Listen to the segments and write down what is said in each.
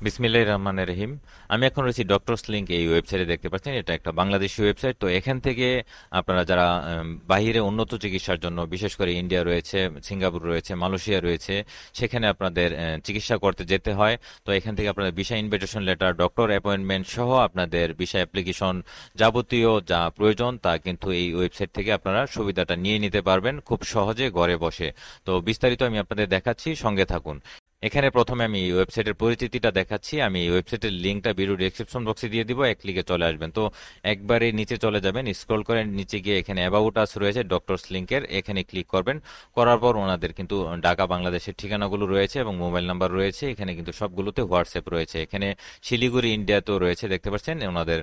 বিসমিল্লাহির রহমানির রহিম। আমি এখন রয়েছি ডক্টরস লিংক এই ওয়েবসাইটে দেখতে পাচ্ছেন। এটা একটা বাংলাদেশি ওয়েবসাইট। তো এখান থেকে আপনারা যারা বাহিরে উন্নত চিকিৎসার জন্য, বিশেষ করে ইন্ডিয়া রয়েছে, সিঙ্গাপুর রয়েছে, মালয়েশিয়া রয়েছে, সেখানে আপনাদের চিকিৎসা করতে যেতে হয়। তো এখান থেকে আপনাদের visa invitation letter, doctor appointment সহ আপনাদের ভিসা অ্যাপ্লিকেশন, যাবতীয় যা প্রয়োজন তা কিন্তু এই ওয়েবসাইট থেকে আপনারা সুবিধাটা নিয়ে নিতে পারবেন খুব সহজে ঘরে বসে। তো বিস্তারিত আমি আপনাদের দেখাচ্ছি, সঙ্গে থাকুন। এখানে প্রথমে আমি এই ওয়েবসাইটের পরিচিতিটা দেখাচ্ছি। আমি এই ওয়েবসাইটের লিঙ্কটা ভিডিও ডেসক্রিপশন বক্সে দিয়ে দিব, এক ক্লিকে চলে আসবেন। তো একবারে নিচে চলে যাবেন, স্ক্রল করে নিচে গিয়ে এখানে অ্যাবাউট আস রয়েছে ডক্টরস লিংকের, এখানে ক্লিক করবেন। করার পর ওনাদের কিন্তু ঢাকা বাংলাদেশের ঠিকানাগুলো রয়েছে এবং মোবাইল নাম্বার রয়েছে। এখানে কিন্তু সবগুলোতে হোয়াটসঅ্যাপ রয়েছে। এখানে শিলিগুড়ি ইন্ডিয়াতেও রয়েছে, দেখতে পাচ্ছেন ওনাদের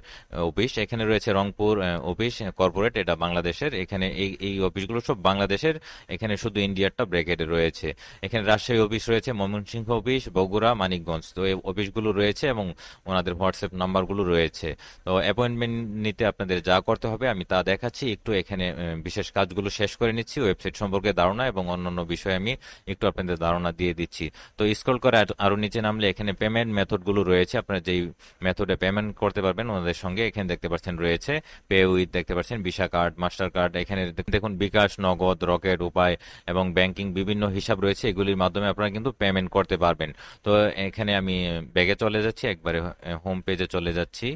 অফিস। এখানে রয়েছে রংপুর অফিস কর্পোরেট, এটা বাংলাদেশের। এখানে এই এই অফিসগুলো সব বাংলাদেশের, এখানে শুধু ইন্ডিয়ারটা ব্র্যাকেটে রয়েছে। এখানে রাজশাহী অফিস রয়েছে, ময়মনসিংহ অফিস, বগুড়া, মানিকগঞ্জ। তো এই অফিসগুলো রয়েছে এবং ওনাদের হোয়াটসঅ্যাপ নাম্বারগুলো রয়েছে। তো অ্যাপয়েন্টমেন্ট নিতে আপনাদের যা করতে হবে আমি তা দেখাচ্ছি। একটু এখানে বিশেষ কাজগুলো শেষ করে নিচ্ছি, ওয়েবসাইট সম্পর্কে ধারণা এবং অন্যান্য বিষয়ে আমি একটু আপনাদের ধারণা দিয়ে দিচ্ছি। তো স্ক্রল করে আরো নিচে নামলে এখানে পেমেন্ট মেথডগুলো রয়েছে। আপনারা যেই মেথডে পেমেন্ট করতে পারবেন ওনাদের সঙ্গে, এখানে দেখতে পাচ্ছেন রয়েছে পে উইথ, দেখতে পাচ্ছেন ভিসা কার্ড, মাস্টার কার্ড। এখানে দেখুন বিকাশ, নগদ, রকেট, উপায় এবং ব্যাংকিং বিভিন্ন হিসাব রয়েছে। এগুলির মাধ্যমে আপনারা কিন্তু পেমেন্ট করতে পারবেন। তো এখানে আমি ব্যাগে চলে যাচ্ছি, একবারে হোম পেজে চলে যাচ্ছি।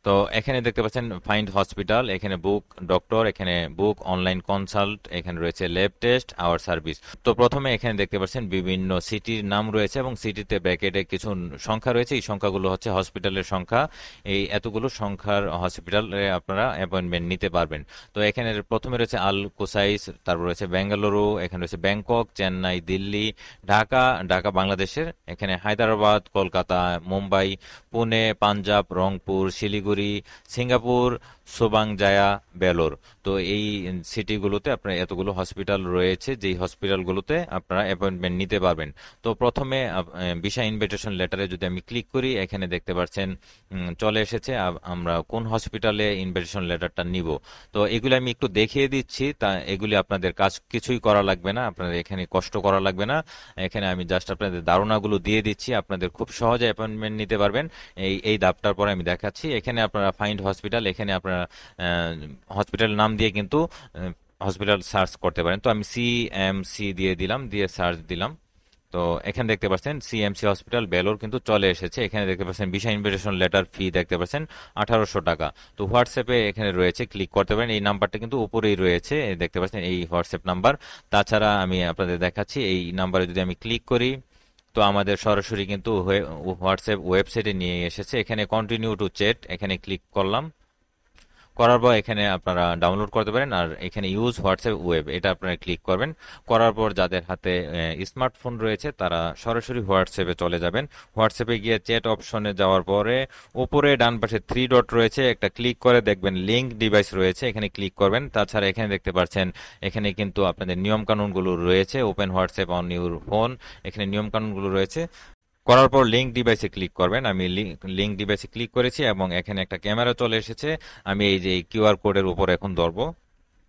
তো এখানে দেখতে পাচ্ছেন ফাইন্ড হসপিটাল, এখানে বুক ডক্টর, এখানে বুক অনলাইন কনসাল্ট, এখানে রয়েছে ল্যাব টেস্ট, আওয়ার সার্ভিস। তো প্রথমে এখানে দেখতে পাচ্ছেন বিভিন্ন সিটির নাম রয়েছে এবং সিটিতে ব্র্যাকেটে কিছু সংখ্যা রয়েছে। এই সংখ্যাগুলো হচ্ছে হসপিটালের সংখ্যা। এই এতগুলো সংখ্যার হসপিটালে আপনারা অ্যাপয়েন্টমেন্ট নিতে পারবেন। তো এখানে প্রথমে রয়েছে আল কোসাইস, তারপর রয়েছে বেঙ্গালুরু, এখানে রয়েছে ব্যাংকক, চেন্নাই, দিল্লি, ঢাকা, ঢাকা বাংলাদেশের, এখানে হায়দ্রাবাদ, কলকাতা, মুম্বাই, পুনে, পাঞ্জাব, রংপুর, শিলিগুড়ি, সিঙ্গাপুর, সোবাংজায়া, বেলোর। তো এই সিটিগুলোতে আপনার এতগুলো হসপিটাল রয়েছে, যেই হসপিটালগুলোতে আপনারা অ্যাপয়েন্টমেন্ট নিতে পারবেন। তো প্রথমে ভিসা ইনভিটেশন লেটারে যদি আমি ক্লিক করি, এখানে দেখতে পাচ্ছেন চলে এসেছে আমরা কোন হসপিটালে ইনভিটেশন লেটারটা নিব। তো এগুলি আমি একটু দেখিয়ে দিচ্ছি, তা এগুলি আপনাদের কাজ কিছুই করা লাগবে না, আপনাদের এখানে কষ্ট করা লাগবে না। এখানে আমি জাস্ট আপনাদের ধারণাগুলো দিয়ে দিচ্ছি, আপনাদের খুব সহজে অ্যাপয়েন্টমেন্ট নিতে পারবেন। এই এই ধাপটার পরে আমি দেখাচ্ছি। এখানে আপনারা ফাইন্ড হসপিটাল, এখানে আপনারা হসপিটাল নাম দিয়ে কিন্তু হসপিটাল সার্চ করতে পারেন। তো আমি সিএমসি দিয়ে দিলাম, দিয়ে সার্চ দিলাম। তো এখানে দেখতে পাচ্ছেন সিএমসি হসপিটাল বেলোর কিন্তু চলে এসেছে। এখানে দেখতে পাচ্ছেন ভিসা ইনভিটেশন লেটার ফি দেখতে পাচ্ছেন 1800 টাকা। তো হোয়াটসঅ্যাপে এখানে রয়েছে, ক্লিক করতে পারেন। এই নাম্বারটা কিন্তু উপরেই রয়েছে, দেখতে পাচ্ছেন এই হোয়াটসঅ্যাপ নাম্বার। তাছাড়া আমি আপনাদের দেখাচ্ছি, এই নাম্বারে যদি আমি ক্লিক করি তো আমাদের সরাসরি কিন্তু হোয়াটসঅ্যাপ ওয়েবসাইটে নিয়ে এসেছে। এখানে কন্টিনিউ টু চ্যাট, এখানে ক্লিক করলাম। করার পর এখানে আপনারা ডাউনলোড করতে পারেন। আর এখানে ইউজ হোয়াটসঅ্যাপ ওয়েব, এটা আপনারা ক্লিক করবেন। করার পর যাদের হাতে স্মার্টফোন রয়েছে তারা সরাসরি হোয়াটসঅ্যাপে চলে যাবেন। হোয়াটসঅ্যাপে গিয়ে চ্যাট অপশনে যাওয়ার পরে উপরে ডান পাশে থ্রি ডট রয়েছে, একটা ক্লিক করে দেখবেন লিঙ্ক ডিভাইস রয়েছে, এখানে ক্লিক করবেন। তাছাড়া এখানে দেখতে পাচ্ছেন এখানে কিন্তু আপনাদের নিয়ম কানুনগুলো রয়েছে, open WhatsApp on your phone, এখানে নিয়ম কানুনগুলো রয়েছে। করার পর লিঙ্ক ডিভাইসে ক্লিক করবেন। আমি লিঙ্ক ডিভাইসে ক্লিক করেছি এবং এখানে একটা ক্যামেরা চলে এসেছে। আমি এই যে কিউআর কোডের উপর এখন ধরবো।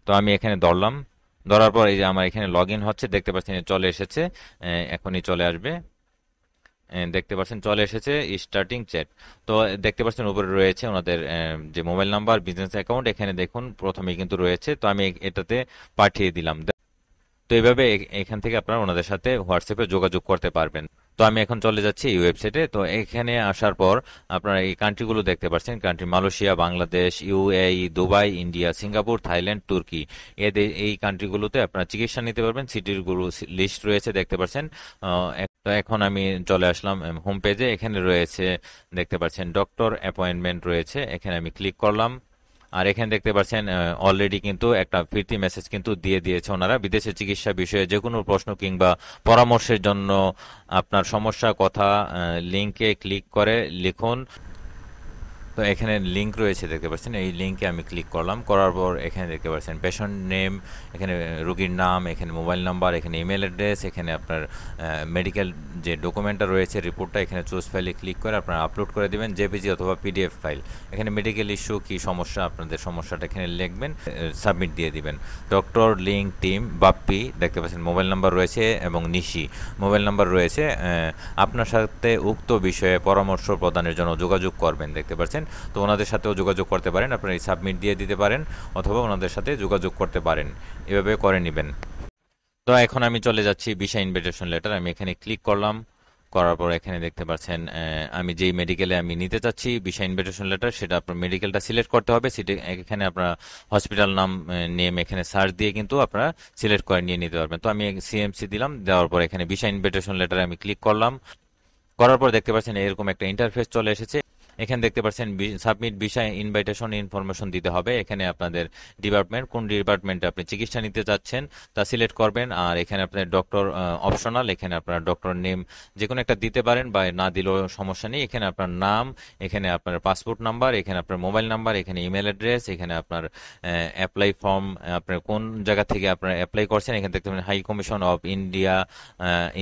তো আমি এখানে ধরলাম। ধরার পর এই যে আমার এখানে লগ ইন হচ্ছে, দেখতে পাচ্ছেন চলে এসেছে। এখনই চলে আসবে। দেখতে পাচ্ছেন চলে এসেছে স্টার্টিং চ্যাট। তো দেখতে পাচ্ছেন উপরে রয়েছে ওনাদের যে মোবাইল নাম্বার, বিজনেস অ্যাকাউন্ট, এখানে দেখুন প্রথমেই কিন্তু রয়েছে। তো আমি এটাতে পাঠিয়ে দিলাম। তো এইভাবে এখান থেকে আপনারা ওনাদের সাথে হোয়াটসঅ্যাপে যোগাযোগ করতে পারবেন। তো আমি এখন চলে যাচ্ছি এই ওয়েবসাইটে। তো এখানে আসার পর আপনারা এই কান্ট্রিগুলো দেখতে পাচ্ছেন, country Malaysia, Bangladesh, UAE, Dubai, India, Singapore, Thailand, তুর্কি। এই কান্ট্রিগুলোতে আপনারা চিকিৎসা নিতে পারবেন। সিটিগুলো লিস্ট রয়েছে, দেখতে পাচ্ছেন। তো এখন আমি চলে আসলাম হোম পেজে। এখানে রয়েছে, দেখতে পাচ্ছেন ডক্টর অ্যাপয়েন্টমেন্ট রয়েছে, এখানে আমি ক্লিক করলাম। আর এখানে দেখতে পাচ্ছেন অলরেডি কিন্তু একটা ফিরতি মেসেজ কিন্তু দিয়ে দিয়েছে ওনারা। বিদেশে চিকিৎসা বিষয়ে যে কোনো প্রশ্ন কিংবা পরামর্শের জন্য আপনার সমস্যা কথা লিংকে ক্লিক করে লিখুন। তো এখানে লিঙ্ক রয়েছে দেখতে পাচ্ছেন, এই লিঙ্কে আমি ক্লিক করলাম, করার পর এখানে দেখতে পাচ্ছেন পেশেন্ট নেম, এখানে রোগীর নাম, এখানে মোবাইল নাম্বার, এখানে ইমেল অ্যাড্রেস, এখানে আপনার মেডিকেল যে ডকুমেন্টটা রয়েছে রিপোর্টটা এখানে চুজ ফাইলে ক্লিক করে আপনারা আপলোড করে দেবেন, জেপিজি অথবা পিডিএফ ফাইল। এখানে মেডিকেল ইস্যু কি সমস্যা, আপনাদের সমস্যাটা এখানে লিখবেন, সাবমিট দিয়ে দিবেন। ডক্টর লিঙ্ক টিম বাপ্পি দেখতে পাচ্ছেন, মোবাইল নাম্বার রয়েছে এবং নিশি মোবাইল নাম্বার রয়েছে। আপনার সাথে উক্ত বিষয়ে পরামর্শ প্রদানের জন্য যোগাযোগ করবেন দেখতে পাচ্ছেন। তো ওনাদের সাথেও যোগাযোগ করতে পারেন, আপনারা এই সাবমিট দিয়ে দিতে পারেন অথবা ওনাদের সাথে যোগাযোগ করতে পারেন, এভাবে করে নেবেন। তো এখন আমি চলে যাচ্ছি ভিসা ইনভিটেশন লেটার, আমি এখানে ক্লিক করলাম, করার পর এখানে দেখতে পাচ্ছেন আমি যেই মেডিকেলে আমি নিতে চাচ্ছি ভিসা ইনভিটেশন লেটার, সেটা আপনার মেডিকেলটা সিলেক্ট করতে হবে। এখানে আপনার হসপিটাল নাম নেম এখানে সার্চ দিয়ে কিন্তু আপনারা সিলেক্ট করে নিয়ে নিতে পারবেন। তো আমি সিএমসি দিলাম, দেওয়ার পর এখানে ভিসা ইনভিটেশন লেটারে আমি ক্লিক করলাম, করার পর দেখতে পাচ্ছেন এরকম একটা ইন্টারফেস চলে এসেছে। এখানে দেখতে পাচ্ছেন সাবমিট ভিসা ইনভাইটেশন ইনফরমেশন দিতে হবে। এখানে আপনাদের ডিপার্টমেন্ট, কোন ডিপার্টমেন্টে আপনি চিকিৎসা নিতে চাচ্ছেন তা সিলেক্ট করবেন। আর এখানে আপনার ডক্টর অপশনাল, এখানে আপনার ডক্টর নেম যে কোনো একটা দিতে পারেন বা না দিলেও সমস্যা নেই। এখানে আপনার নাম, এখানে আপনার পাসপোর্ট নাম্বার, এখানে আপনার মোবাইল নাম্বার, এখানে ইমেল অ্যাড্রেস, এখানে আপনার অ্যাপ্লাই ফর্ম, আপনার কোন জায়গা থেকে আপনার অ্যাপ্লাই করছেন। এখানে দেখতে পাবেন high commission of India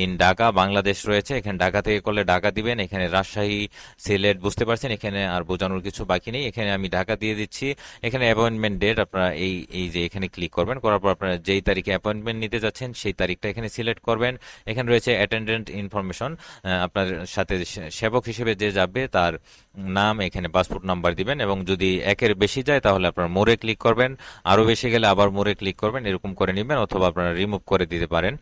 in Dhaka Bangladesh রয়েছে, এখানে ঢাকা থেকে করলে ঢাকা দিবেন। এখানে রাজশাহী, সিলেট বুঝতে পারছেন, এখানে আর বোঝানোর কিছু বাকি নেই। এখানে আমি ঢাকা দিয়ে দিচ্ছি। এখানে অ্যাপয়েন্টমেন্ট ডেট আপনারা এই যে এখানে ক্লিক করবেন, করার পর আপনারা যেই তারিখে অ্যাপয়েন্টমেন্ট নিতে যাচ্ছেন সেই তারিখটা এখানে সিলেক্ট করবেন। এখানে রয়েছে অ্যাটেন্ডেন্ট ইনফরমেশন, আপনার সাথে সেবক হিসেবে যে যাবে তার নাম, এখানে পাসপোর্ট নাম্বার দিবেন, এবং যদি একের বেশি যায় তাহলে আপনার মোড়ে ক্লিক করবেন, আরো বেশি গেলে আবার মোড়ে ক্লিক করবেন, এরকম করে নেবেন, অথবা আপনারা রিমুভ করে দিতে পারেন।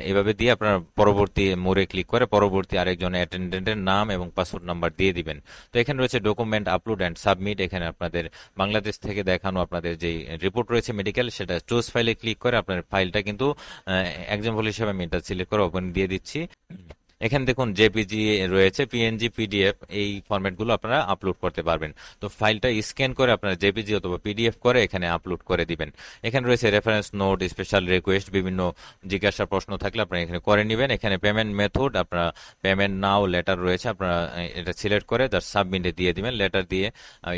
এভাবে দিয়ে আপনার পরবর্তী মোড়ে ক্লিক করে পরবর্তী আরেকজন অ্যাটেন্ডেন্টের নাম এবং পাসপোর্ট নাম্বার দিয়ে দিবেন। তো এখানে রয়েছে ডকুমেন্ট আপলোড অ্যান্ড সাবমিট, এখানে আপনাদের বাংলাদেশ থেকে দেখানো আপনাদের যে রিপোর্ট রয়েছে মেডিকেল, সেটা চুজ ফাইলে ক্লিক করে আপনার ফাইলটা কিন্তু এক্সাম্পল হিসেবে আমি এটা সিলেক্ট করে ওপেন দিয়ে দিচ্ছি। এখানে দেখুন জেপিজি রয়েছে, পিএনজি, পিডিএফ, এই ফরম্যাটগুলো আপনারা আপলোড করতে পারবেন। তো ফাইলটা স্ক্যান করে আপনারা জেপিজি অথবা পিডিএফ করে এখানে আপলোড করে দিবেন। এখানে রয়েছে রেফারেন্স নোট, স্পেশাল রিকোয়েস্ট, বিভিন্ন জিজ্ঞাসা প্রশ্ন থাকলে আপনারা এখানে করে নেবেন। এখানে পেমেন্ট মেথড, আপনারা পেমেন্ট নাও লেটার রয়েছে, আপনারা এটা সিলেক্ট করে জাস্ট সাবমিটে দিয়ে দিবেন, লেটার দিয়ে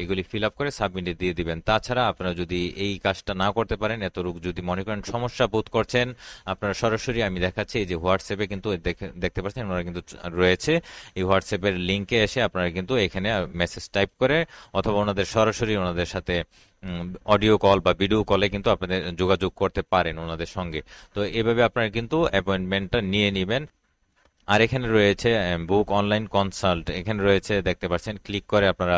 এগুলি ফিল আপ করে সাবমিটে দিয়ে দিবেন। তাছাড়া আপনারা যদি এই কাজটা না করতে পারেন, এতটুকু যদি মনে করেন সমস্যা বোধ করছেন, আপনারা সরাসরি আমি দেখাচ্ছি এই যে হোয়াটসঅ্যাপে কিন্তু দেখতে পাচ্ছেন ওনারা কিন্তু রয়েছে, এই হোয়াটসঅ্যাপের লিঙ্কে এসে আপনারা কিন্তু এখানে মেসেজ টাইপ করে অথবা ওনাদের সরাসরি ওনাদের সাথে অডিও কল বা ভিডিও কলে কিন্তু আপনাদের যোগাযোগ করতে পারেন ওনাদের সঙ্গে। তো এভাবে আপনারা কিন্তু অ্যাপয়েন্টমেন্টটা নিয়ে নেবেন। আর এখানে রয়েছে বুক অনলাইন কনসাল্ট, এখানে রয়েছে দেখতে পাচ্ছেন, ক্লিক করে আপনারা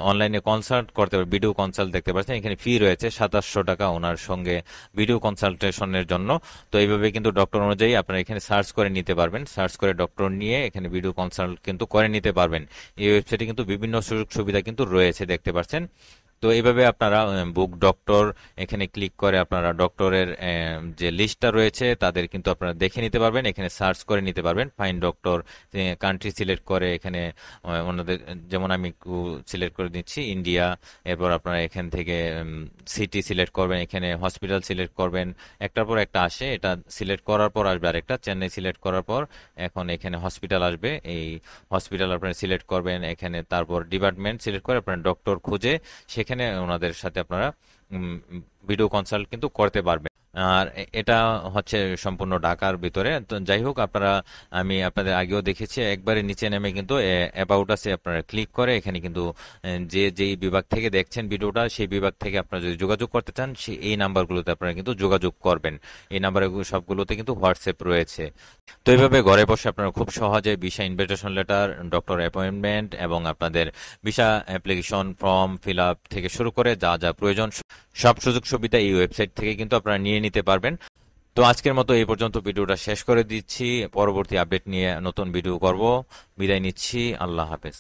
অনলাইনে কনসাল্ট করতে পারেন, ভিডিও কনসাল্ট দেখতে পাচ্ছেন। এখানে ফি রয়েছে 2700 টাকা ওনার সঙ্গে ভিডিও কনসালটেশনের জন্য। তো এইভাবে কিন্তু ডক্টর অনুযায়ী আপনারা এখানে সার্চ করে নিতে পারবেন, সার্চ করে ডক্টর নিয়ে এখানে ভিডিও কনসাল্ট কিন্তু করে নিতে পারবেন। এই ওয়েবসাইটে কিন্তু বিভিন্ন সুযোগ সুবিধা কিন্তু রয়েছে দেখতে পাচ্ছেন। তো এইভাবে আপনারা বুক ডক্টর এখানে ক্লিক করে আপনারা ডক্টরের যে লিস্টটা রয়েছে তাদের কিন্তু আপনারা দেখে নিতে পারবেন, এখানে সার্চ করে নিতে পারবেন। ফাইন ডক্টর, কান্ট্রি সিলেক্ট করে এখানে ওনাদের, যেমন আমি সিলেক্ট করে দিচ্ছি ইন্ডিয়া, এরপর আপনারা এখান থেকে সিটি সিলেক্ট করবেন, এখানে হসপিটাল সিলেক্ট করবেন, একটার পর একটা আসে, এটা সিলেক্ট করার পর আসবে আরেকটা, চেন্নাই সিলেক্ট করার পর এখন এখানে হসপিটাল আসবে, এই হসপিটাল আপনারা সিলেক্ট করবেন। এখানে তারপর ডিপার্টমেন্ট সিলেক্ট করে আপনারা ডক্টর খুঁজে সেখানে ওনাদের সাথে আপনারা ভিডিও কনসাল্ট কিন্তু করতে পারবেন। আর এটা হচ্ছে সম্পূর্ণ ঢাকার ভিতরে। তো যাই হোক, আপনারা আমি আপনাদের আগেও দেখেছি, একবারে নিচে নেমে কিন্তু অ্যাবাউট আছে আপনারা ক্লিক করে এখানে কিন্তু যেই বিভাগ থেকে দেখছেন ভিডিওটা সেই বিভাগ থেকে আপনারা যদি যোগাযোগ করতে চান এই নাম্বারগুলোতে আপনারা কিন্তু যোগাযোগ করবেন। এই নাম্বার সবগুলোতে কিন্তু হোয়াটসঅ্যাপ রয়েছে। তো এইভাবে ঘরে বসে আপনারা খুব সহজে visa invitation letter, doctor appointment এবং আপনাদের visa application form fill up থেকে শুরু করে যা যা প্রয়োজন সব সুযোগ সুবিধা এই ওয়েবসাইট থেকে কিন্তু আপনারা নিয়ে নিতে পারবেন। তো আজকের মতো এই পর্যন্ত ভিডিওটা শেষ করে দিচ্ছি, পরবর্তী আপডেট নিয়ে নতুন ভিডিও করব। বিদায় নিচ্ছি, আল্লাহ হাফেজ।